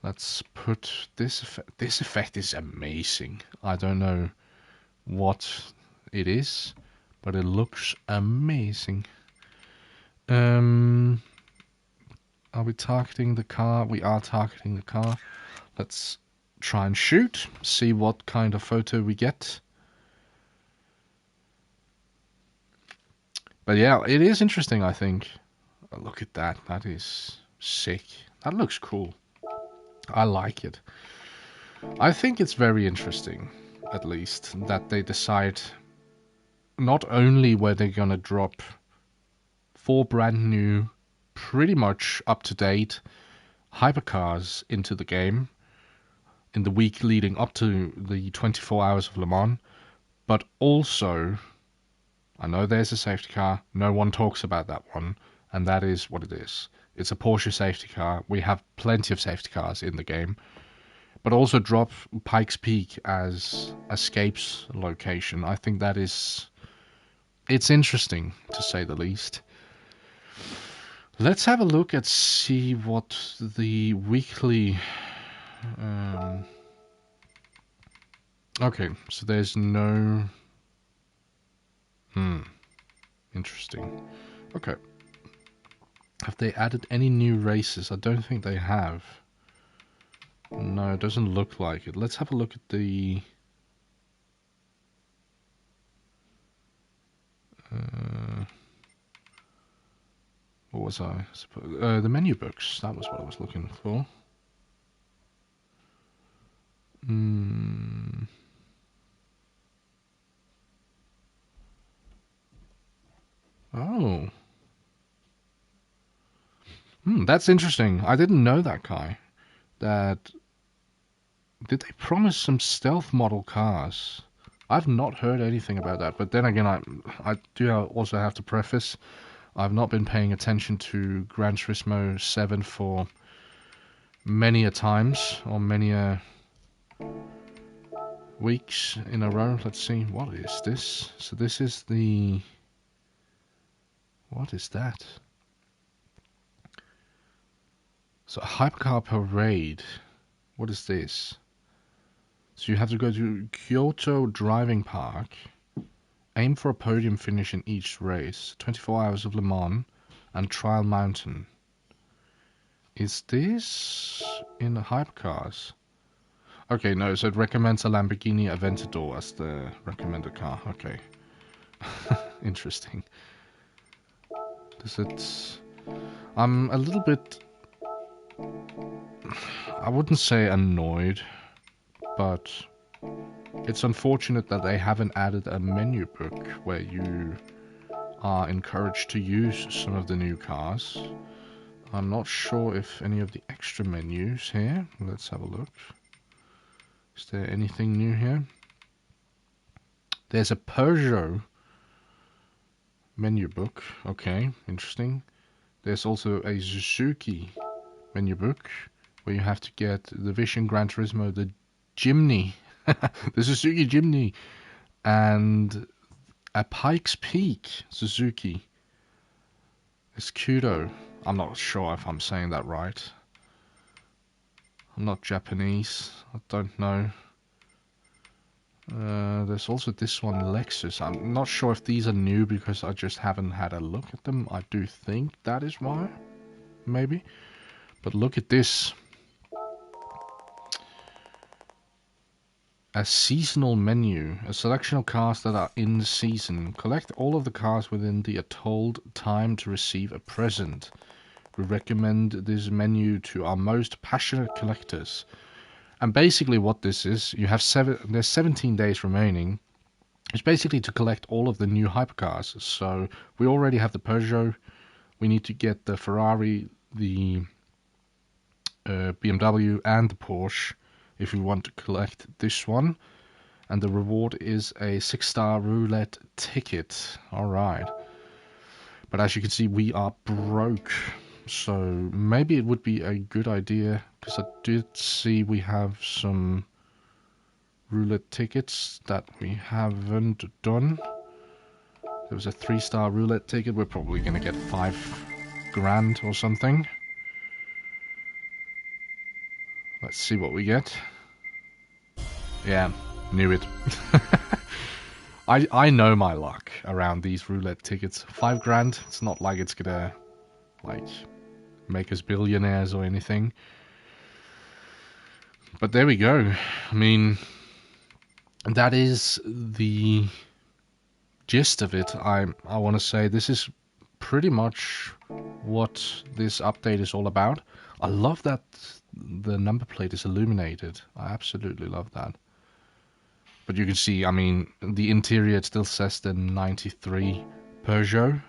Let's put this effect. This effect is amazing. I don't know what it is, but it looks amazing. Are we targeting the car? We are targeting the car. Let's try and shoot. See what kind of photo we get. But yeah, it is interesting, I think. Oh, look at that. That is sick. That looks cool. I like it. I think it's very interesting, at least, that they decide not only where they're gonna drop 4 brand new, pretty much up-to-date hypercars into the game in the week leading up to the 24 Hours of Le Mans, but also, I know there's a safety car, no one talks about that one, and that is what it is. It's a Porsche safety car. We have plenty of safety cars in the game. But also drop Pikes Peak as Escape's location. I think that is... It's interesting, to say the least. Let's have a look and see what the weekly... Okay, so there's no... Interesting. Okay. Have they added any new races? I don't think they have. No, it doesn't look like it. Let's have a look at the... what was I? The menu books. That was what I was looking for. Oh. That's interesting. I didn't know that guy. Did they promise some stealth model cars? I've not heard anything about that. But then again, I do also have to preface, I've not been paying attention to Gran Turismo 7 for many a times, or many a weeks in a row. Let's see, what is this? So this is the... What is that? So Hypercar Parade. What is this? So you have to go to Kyoto Driving Park, aim for a podium finish in each race, 24 Hours of Le Mans, and Trial Mountain. Is this in Hypercars? Okay, no, so it recommends a Lamborghini Aventador as the recommended car. Okay. Interesting. Does it... I'm a little bit... I wouldn't say annoyed, but it's unfortunate that they haven't added a menu book where you are encouraged to use some of the new cars. I'm not sure if any of the extra menus here. Let's have a look. Is there anything new here? There's a Peugeot menu book. Okay, interesting. There's also a Suzuki menu book where you have to get the Vision Gran Turismo, the Jimny, the Suzuki Jimny, and a Pikes Peak Suzuki. Escudo. I'm not sure if I'm saying that right. I'm not Japanese. I don't know. There's also this one, Lexus. I'm not sure if these are new because I just haven't had a look at them. I do think that is why. Maybe. But look at this. A seasonal menu. A selection of cars that are in the season. Collect all of the cars within the told time to receive a present. We recommend this menu to our most passionate collectors. And basically what this is, you have there's 17 days remaining It's basically to collect all of the new hypercars. So we already have the Peugeot. We need to get the Ferrari, the BMW, and the Porsche if we want to collect this one. And the reward is a 6-star roulette ticket. Alright. But as you can see, we are broke. So maybe it would be a good idea, because I did see we have some roulette tickets that we haven't done. There was a 3-star roulette ticket. We're probably going to get 5 grand or something. Let's see what we get. Yeah, knew it. I know my luck around these roulette tickets. 5 grand, it's not like it's gonna, like, make us billionaires or anything. But there we go. I mean, that is the gist of it. I want to say this is pretty much what this update is all about. I love that the number plate is illuminated. I absolutely love that. But you can see, I mean, the interior, it still says the 93 Peugeot.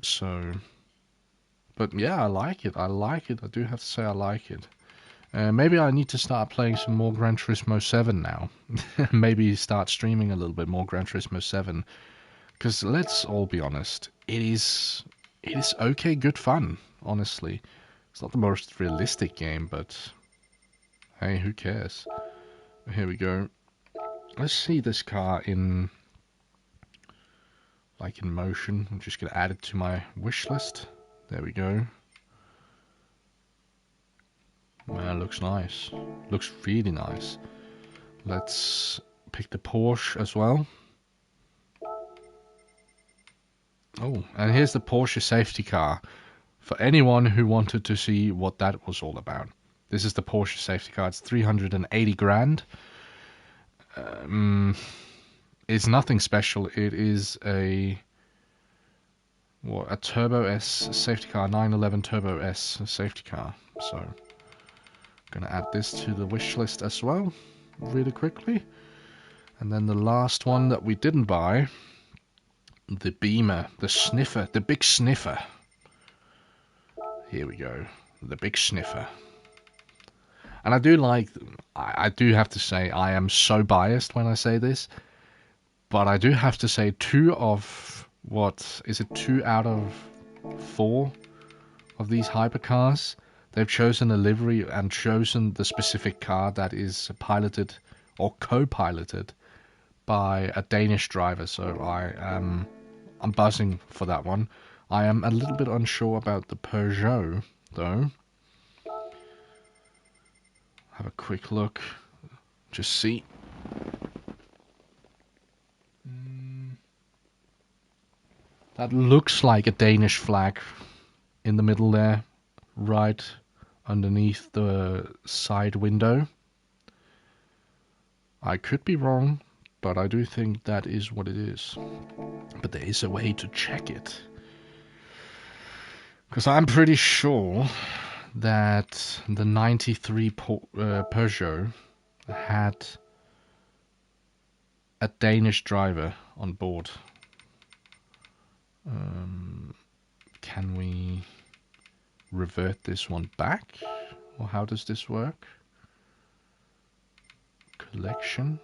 So, but yeah, I like it. I like it. I do have to say I like it. Maybe I need to start playing some more Gran Turismo 7 now. Maybe start streaming a little bit more Gran Turismo 7. Because let's all be honest, it is okay, good fun, honestly. It's not the most realistic game, but hey, who cares? Here we go. Let's see this car in motion. I'm just going to add it to my wish list. There we go. Man, looks nice. Looks really nice. Let's pick the Porsche as well. Oh, and here's the Porsche safety car. For anyone who wanted to see what that was all about. This is the Porsche safety car. It's 380 grand. It's nothing special. It is a Turbo S safety car, 911 Turbo S safety car. So, I'm gonna add this to the wish list as well, really quickly. And then the last one that we didn't buy, the Beamer, the sniffer, the big sniffer. Here we go, the big sniffer. And I do have to say, I am so biased when I say this, but I do have to say 2 out of 4 of these hypercars, they've chosen a livery and chosen the specific car that is piloted or co-piloted by a Danish driver. So I'm buzzing for that one. I am a little bit unsure about the Peugeot, though. Have a quick look. Just see. That looks like a Danish flag in the middle there, right underneath the side window. I could be wrong, but I do think that is what it is. But there is a way to check it. Because I'm pretty sure that the 93 Peugeot had a Danish driver on board. Can we revert this one back? Or how does this work? Collection.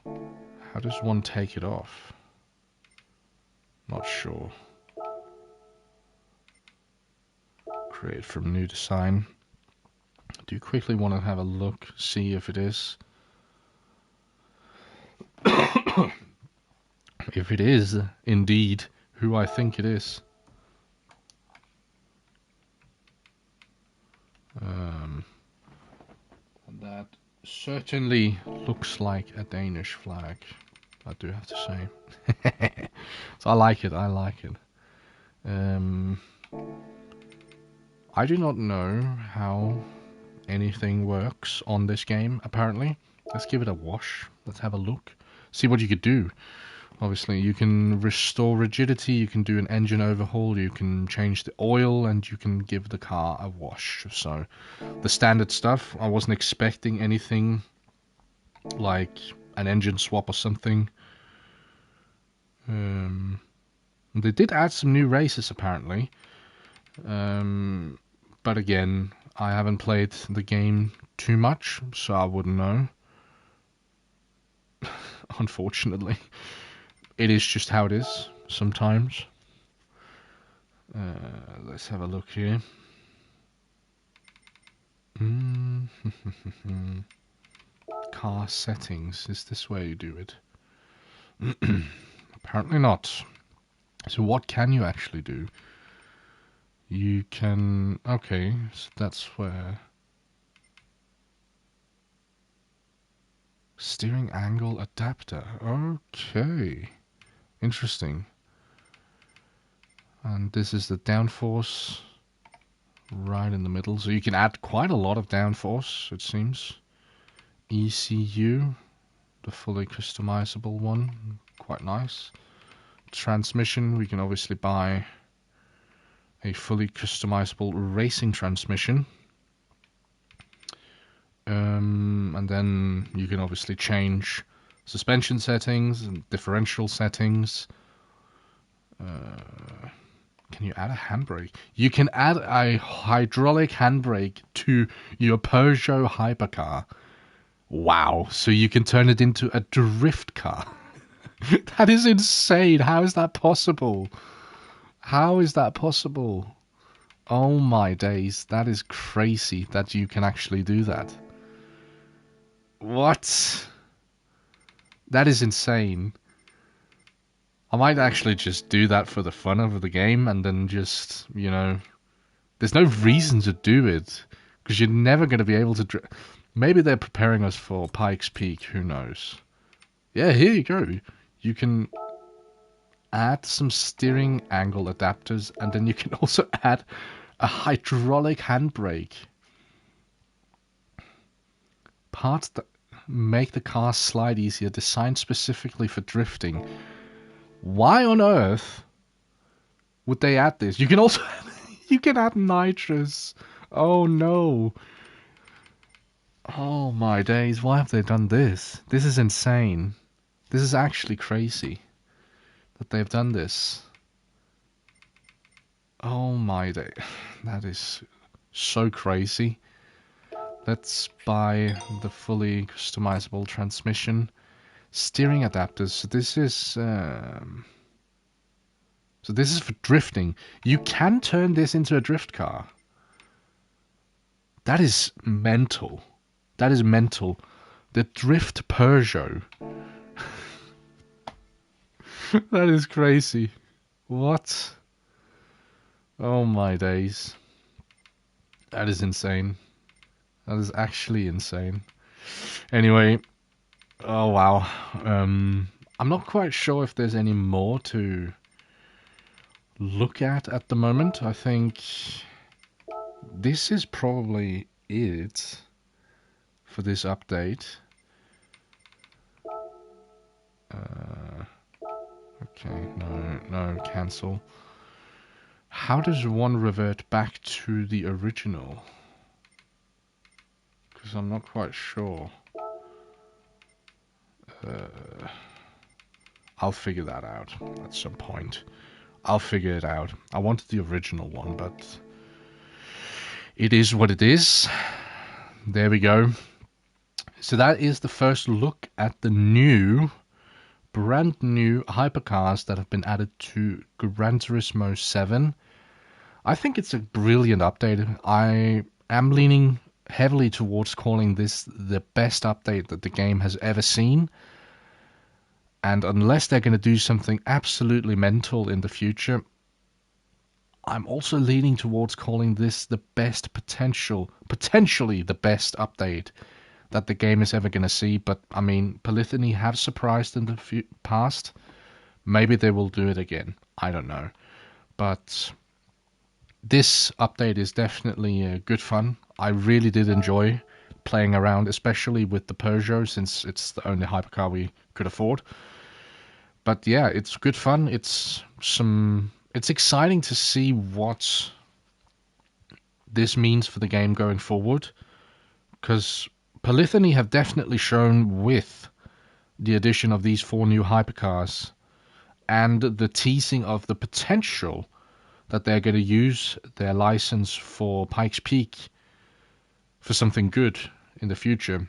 How does one take it off? Not sure. Create from new design. I do quickly want to have a look, see if it is. If it is indeed who I think it is. And that certainly looks like a Danish flag, I do have to say. So I like it, I like it. I do not know how anything works on this game, apparently. Let's give it a wash. Let's have a look. See what you could do. Obviously, you can restore rigidity, you can do an engine overhaul, you can change the oil, and you can give the car a wash. So, the standard stuff. I wasn't expecting anything like an engine swap or something. They did add some new races apparently. But again, I haven't played the game too much, so I wouldn't know. Unfortunately, it is just how it is sometimes. Let's have a look here. Car settings. Is this where you do it? Apparently not. So what can you actually do? You can... Okay, so that's where... Steering angle adapter. Okay. Interesting. And this is the downforce right in the middle. So you can add quite a lot of downforce, it seems. ECU, the fully customizable one. Quite nice. Transmission, we can obviously buy a fully customizable racing transmission. And then you can obviously change suspension settings and differential settings. Can you add a handbrake? You can add a hydraulic handbrake to your Peugeot Hypercar. Wow, so you can turn it into a drift car. That is insane. How is that possible? How is that possible? Oh my days, that is crazy that you can actually do that. What? That is insane. I might actually just do that for the fun of the game and then just, you know... There's no reason to do it, because you're never going to be able to... Maybe they're preparing us for Pikes Peak, who knows. Yeah, here you go. You can add some steering angle adapters, and then you can also add a hydraulic handbrake. Parts that make the car slide easier, designed specifically for drifting. Why on earth would they add this? You can also you can add nitrous. Oh no. Oh my days, why have they done this? This is insane. This is actually crazy that they've done this. Oh my day. That is so crazy. Let's buy the fully customizable transmission. Steering adapters. So this is for drifting. You can turn this into a drift car. That is mental. That is mental. The Drift Peugeot. That is crazy. What? Oh my days. That is insane. That is actually insane. Anyway, oh wow. I'm not quite sure if there's any more to look at the moment. I think this is probably it for this update. Okay, no, cancel. How does one revert back to the original? Because I'm not quite sure. I'll figure that out at some point. I'll figure it out. I wanted the original one, but it is what it is. There we go. So that is the first look at the brand new hypercars that have been added to Gran Turismo 7. I think it's a brilliant update. I am leaning heavily towards calling this the best update that the game has ever seen. And unless they're going to do something absolutely mental in the future, I'm also leaning towards calling this the best potentially the best update that the game is ever going to see. But, I mean, Polyphony have surprised in the past. Maybe they will do it again. I don't know. But this update is definitely good fun. I really did enjoy playing around, especially with the Peugeot, since it's the only hypercar we could afford. But yeah, it's good fun. It's exciting to see what this means for the game going forward, because Polyphony have definitely shown with the addition of these 4 new hypercars and the teasing of the potential that they're going to use their license for Pikes Peak for something good in the future.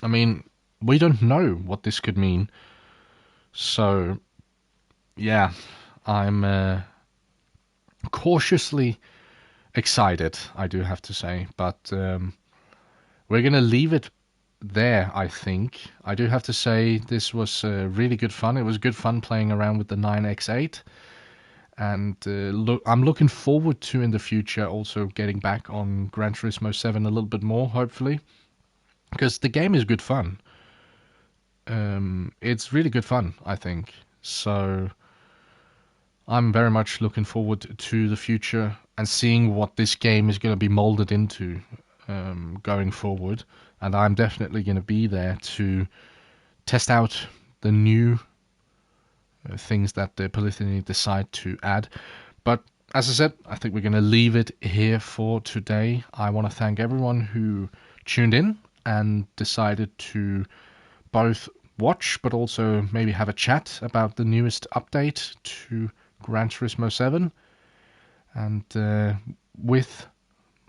I mean, we don't know what this could mean. So, yeah, I'm cautiously excited, I do have to say. But we're going to leave it there, I think. I do have to say this was really good fun. It was good fun playing around with the 9X8. And I'm looking forward to, in the future, also getting back on Gran Turismo 7 a little bit more, hopefully. Because the game is good fun. It's really good fun, I think. So I'm very much looking forward to the future and seeing what this game is going to be molded into going forward. And I'm definitely going to be there to test out the new things that the Polythony decide to add. But as I said, I think we're going to leave it here for today. I want to thank everyone who tuned in and decided to both watch but also maybe have a chat about the newest update to Gran Turismo 7. And with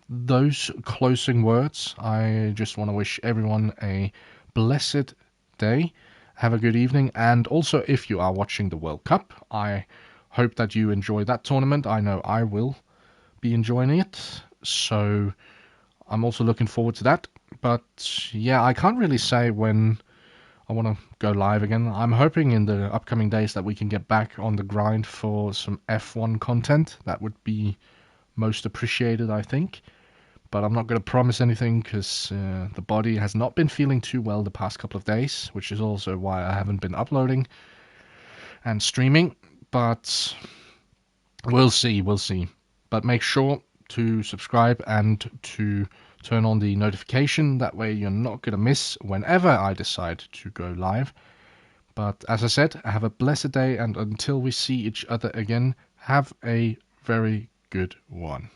those closing words, I just want to wish everyone a blessed day. Have a good evening. And also, if you are watching the World Cup, I hope that you enjoy that tournament. I know I will be enjoying it. So I'm also looking forward to that. But yeah, I can't really say when I want to go live again. I'm hoping in the upcoming days that we can get back on the grind for some F1 content. That would be most appreciated, I think. But I'm not going to promise anything because the body has not been feeling too well the past couple of days, which is also why I haven't been uploading and streaming. But we'll see. But make sure to subscribe and to turn on the notification. That way you're not going to miss whenever I decide to go live. But as I said, have a blessed day, and until we see each other again, have a very good one.